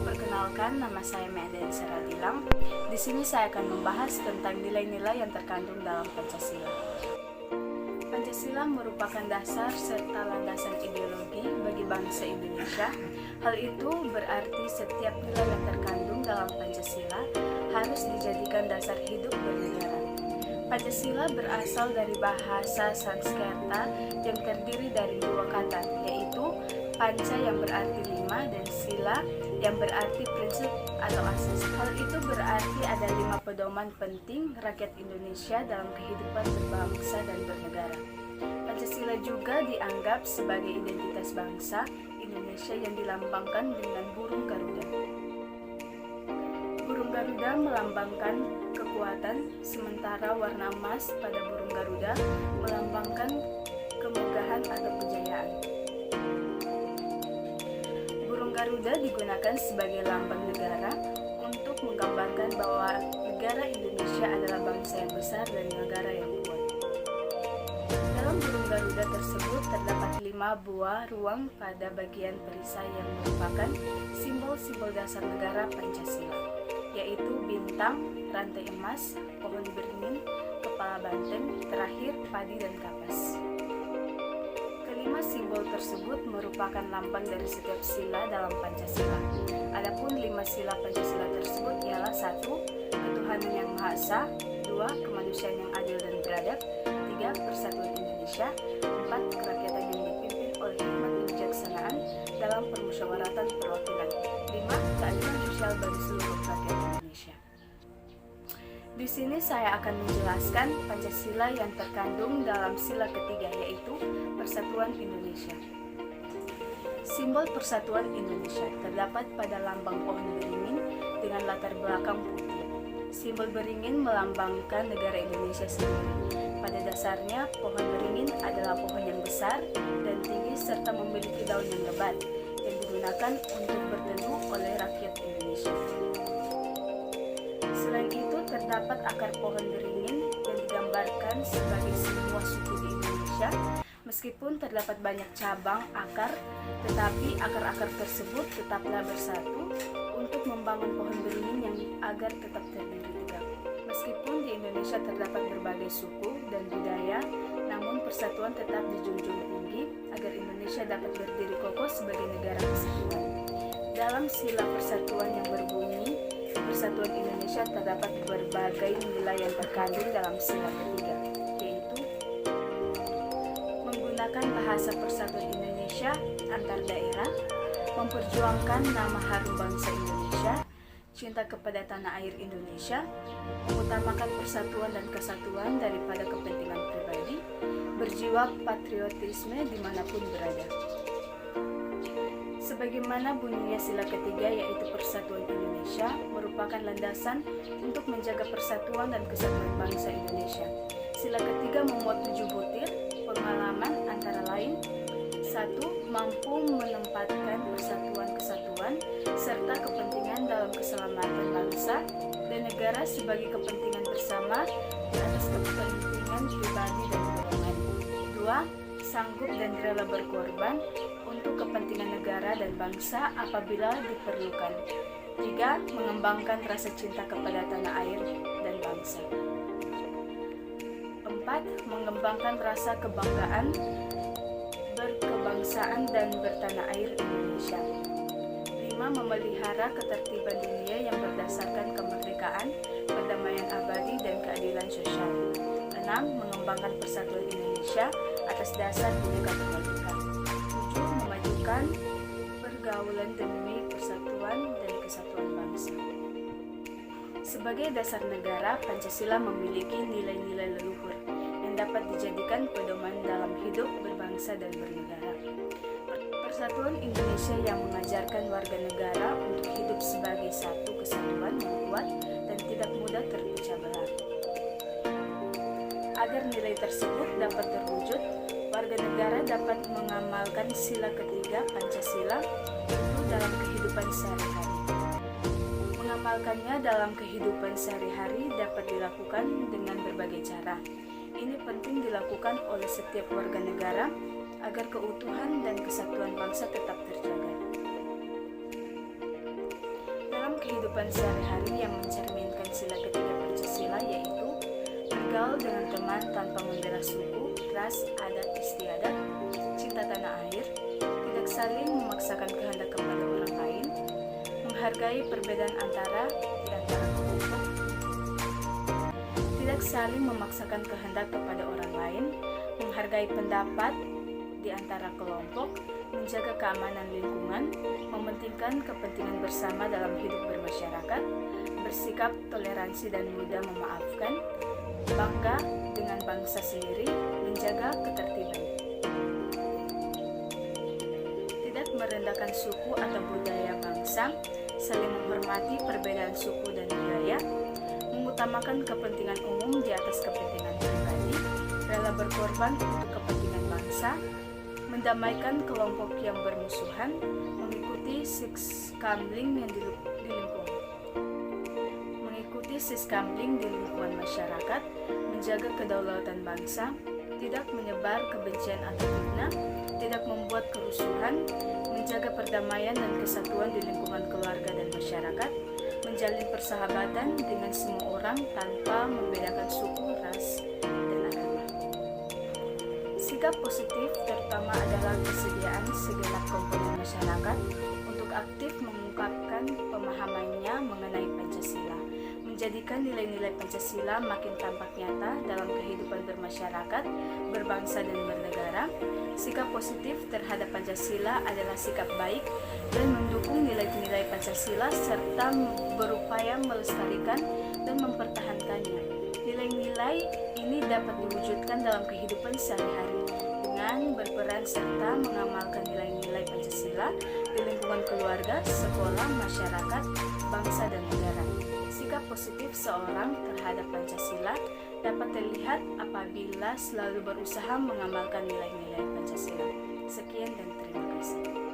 Perkenalkan, nama saya Medan Saradilang. Di sini saya akan membahas tentang nilai-nilai yang terkandung dalam Pancasila. Pancasila merupakan dasar serta landasan ideologi bagi bangsa Indonesia. Hal itu berarti setiap nilai yang terkandung dalam Pancasila harus dijadikan dasar hidup bernegara. Pancasila berasal dari bahasa Sanskerta yang terdiri dari dua kata, yaitu panca yang berarti lima dan sila yang berarti prinsip atau asas. Hal itu berarti ada 5 pedoman penting rakyat Indonesia dalam kehidupan berbangsa dan bernegara. Pancasila juga dianggap sebagai identitas bangsa Indonesia yang dilambangkan dengan burung Garuda. Burung Garuda melambangkan kekuatan, sementara warna emas pada burung Garuda melambangkan kemegahan atau kejayaan. Burung Garuda digunakan sebagai lambang negara untuk menggambarkan bahwa negara Indonesia adalah bangsa yang besar dan negara yang kuat. Dalam burung Garuda tersebut terdapat 5 buah ruang pada bagian perisai yang merupakan simbol-simbol dasar negara Pancasila, yaitu bintang, rantai emas, pohon beringin, kepala banteng, terakhir padi dan kapas. Kelima simbol tersebut merupakan lambang dari setiap sila dalam Pancasila. Adapun 5 sila Pancasila tersebut ialah 1. Ketuhanan yang Maha Esa, 2. Kemanusiaan yang adil dan beradab, 3. Persatuan Indonesia, 4. Kerakyatan yang dipimpin oleh hikmat kebijaksanaan dalam permusyawaratan perwakilan, 5. Keadilan sosial bagi seluruh rakyat Indonesia. Di sini saya akan menjelaskan Pancasila yang terkandung dalam sila ketiga, yaitu Persatuan Indonesia. Simbol Persatuan Indonesia terdapat pada lambang pohon beringin dengan latar belakang putih. Simbol beringin melambangkan negara Indonesia sendiri. Pada dasarnya, pohon beringin adalah pohon yang besar dan tinggi serta memiliki daun yang lebat yang digunakan untuk berteduh oleh rakyat Indonesia. Selain itu, terdapat akar pohon beringin yang digambarkan sebagai semua suku di Indonesia. Meskipun terdapat banyak cabang akar, tetapi akar-akar tersebut tetaplah bersatu untuk membangun pohon beringin yang agar tetap berdiri tegak. Meskipun di Indonesia terdapat berbagai suku dan budaya, namun persatuan tetap dijunjung tinggi agar Indonesia dapat berdiri kokoh sebagai negara kesatuan. Dalam sila persatuan yang berbunyi Persatuan Indonesia terdapat berbagai nilai yang terkandung dalam sila ketiga, yaitu menggunakan bahasa Persatuan Indonesia antar daerah, memperjuangkan nama harum bangsa Indonesia, cinta kepada tanah air Indonesia, mengutamakan persatuan dan kesatuan daripada kepentingan pribadi, berjiwa patriotisme dimanapun berada. Sebagaimana bunyinya sila ketiga, yaitu Persatuan Indonesia, merupakan landasan untuk menjaga persatuan dan kesatuan bangsa Indonesia. Sila ketiga memuat 7 butir pengalaman antara lain: 1. Mampu menempatkan persatuan-kesatuan serta kepentingan dalam keselamatan bangsa dan negara sebagai kepentingan bersama di atas kepentingan pribadi dan golongan. 2. Sanggup dan rela berkorban untuk kepentingan negara dan bangsa apabila diperlukan. 3. Mengembangkan rasa cinta kepada tanah air dan bangsa. 4. Mengembangkan rasa kebanggaan berkebangsaan dan bertanah air Indonesia. 5. Memelihara ketertiban dunia yang berdasarkan kemerdekaan, perdamaian abadi, dan keadilan sosial. 6. Mengembangkan persatuan Indonesia atas dasar Bhinneka Tunggal Ika. 7. Memajukan pergaulan demi persatuan dan kesatuan bangsa. Sebagai dasar negara, Pancasila memiliki nilai-nilai leluhur yang dapat dijadikan pedoman dalam hidup berbangsa dan bernegara. Persatuan Indonesia yang mengajarkan warga negara untuk hidup sebagai satu kesatuan yang kuat dan tidak mudah terpecah belah. Agar nilai tersebut dapat terwujud, warga negara dapat mengamalkan sila ketiga Pancasila itu dalam kehidupan sehari-hari. Mengamalkannya dalam kehidupan sehari-hari dapat dilakukan dengan berbagai cara. Ini penting dilakukan oleh setiap warga negara agar keutuhan dan kesatuan bangsa tetap terjaga. kehidupan sehari-hari yang mencerminkan sila ketiga Pancasila, yaitu bergaul dengan teman tanpa membela suku, ras, adat istiadat, cinta tanah air, tidak saling memaksakan kehendak kepada orang lain, menghargai perbedaan di antara kelompok, tidak saling memaksakan kehendak kepada orang lain, menghargai pendapat di antara kelompok, menjaga keamanan lingkungan, mementingkan kepentingan bersama dalam hidup bermasyarakat, bersikap toleransi dan mudah memaafkan, bangga dengan bangsa sendiri, menjaga ketertiban. Tidak merendahkan suku atau budaya bangsa, saling menghormati perbedaan suku dan budaya, mengutamakan kepentingan umum di atas kepentingan pribadi, rela berkorban untuk kepentingan bangsa, mendamaikan kelompok yang bermusuhan, mengikuti siskambling di lingkungan masyarakat, menjaga kedaulatan bangsa, tidak menyebar kebencian atau fitnah, tidak membuat kerusuhan, menjaga perdamaian dan kesatuan di lingkungan keluarga dan masyarakat, menjalin persahabatan dengan semua orang tanpa membedakan suku, ras, dan agama. Sikap positif terutama adalah kesediaan segenap komponen masyarakat untuk aktif mengungkapkan pemahamannya mengenai Pancasila, menjadikan nilai-nilai Pancasila makin tampak nyata dalam kehidupan bermasyarakat, berbangsa dan bernegara. Sikap positif terhadap Pancasila adalah sikap baik dan mendukung nilai-nilai Pancasila serta berupaya melestarikan dan mempertahankannya. Nilai-nilai ini dapat diwujudkan dalam kehidupan sehari-hari dengan berperan serta mengamalkan nilai-nilai Pancasila di lingkungan keluarga, sekolah, masyarakat, bangsa, dan negara. Sikap positif seorang terhadap Pancasila dapat terlihat apabila selalu berusaha mengamalkan nilai-nilai Pancasila. Sekian dan terima kasih.